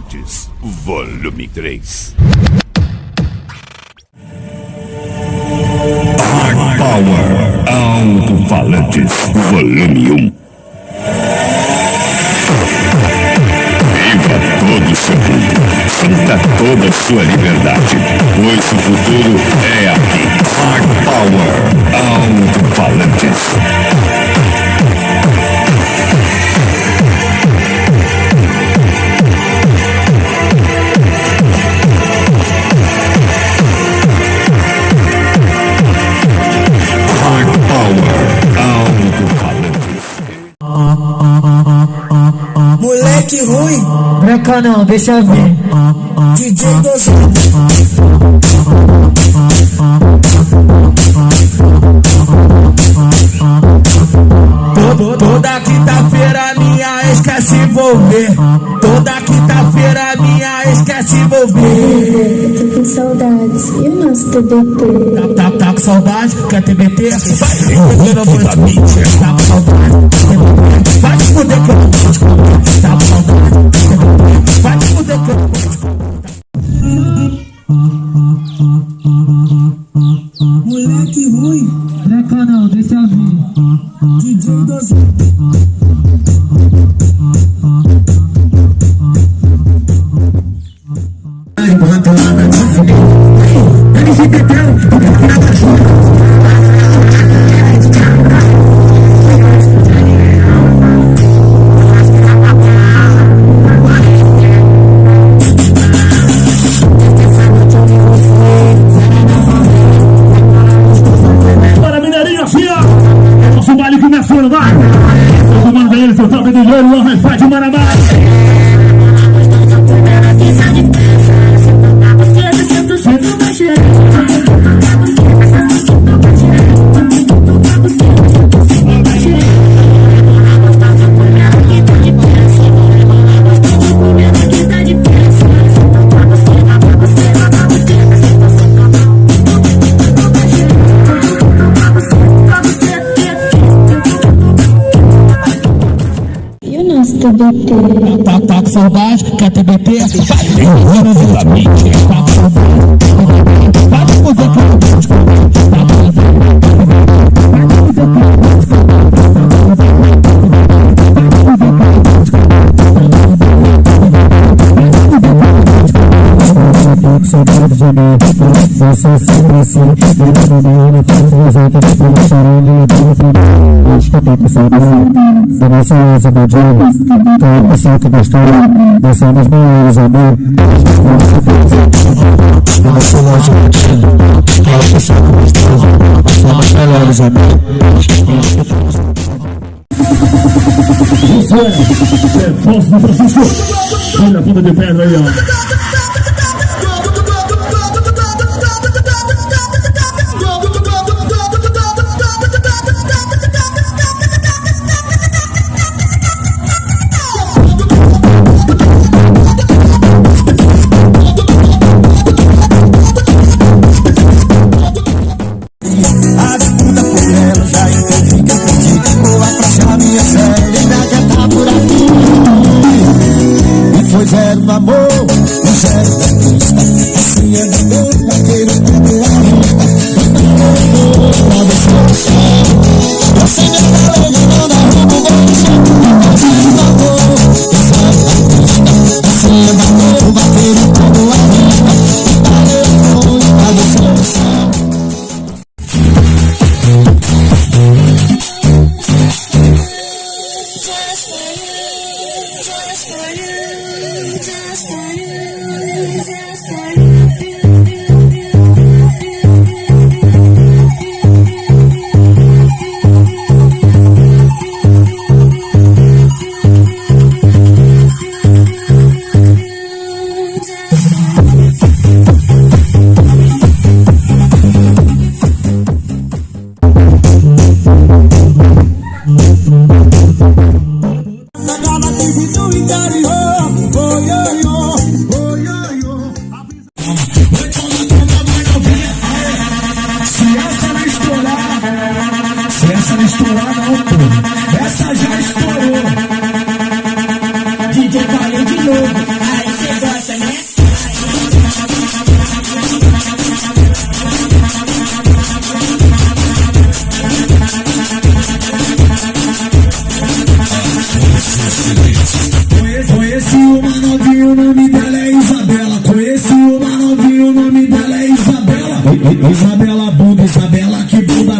Alto-falantes, volume 3. Hard Power, Alto-falantes, volume 1. Viva todo segundo, sinta toda sua liberdade, pois o futuro é aqui. Hard Power, Alto-falantes. Moleque ruim, branca não, deixa eu ver. DJ Dozão. Toda quinta-feira minha ex quer se envolver. Toda quinta-feira minha ex quer se envolver. Tô com saudades, e o nosso TBT? Tá com saudade, quer TBT? Vai se fuder que eu não vou te mentir. Tá com saudade, TBT? Vai se fuder que eu não vou te contar. Tá com saudade, TBT? Vai se fuder que eu não vou te contar. Moleque ruim, Branca não, deixa eu ver. DJ Dozão. Para Mineirinho, assim ó, nosso baile começando, vai! Todo mundo vem, seu toque do jogo, o Hi-Fi de Marabá. E o nosso TBT? Tá com saudade, quer TBT? Vai se fuder da mídia. Tá com saudade, TBT? Vai se fuder que eu não vou te contar. Tá com saudade, TBT? Vai se fuder que eu não vou te Tô com saudade de mim, você sempre assim. Virando minha na frente, exata, pelo chorando e pelo final. Acho que eu tô com saudade da nossa asa do dia. Tô com saco da história, dançando as melhores, amor. Nossa loja do dia, tô com saco da história, dançando as melhores, amor. Isso é Falso do Francisco. Olha a ponta de pedra aí, ó. A disputa por ela, já entendi que eu perdi. Vou lá pra achar minha série, ainda já tá por aqui. E foi zero no amor, e zero Isabela bunda, Isabela que bunda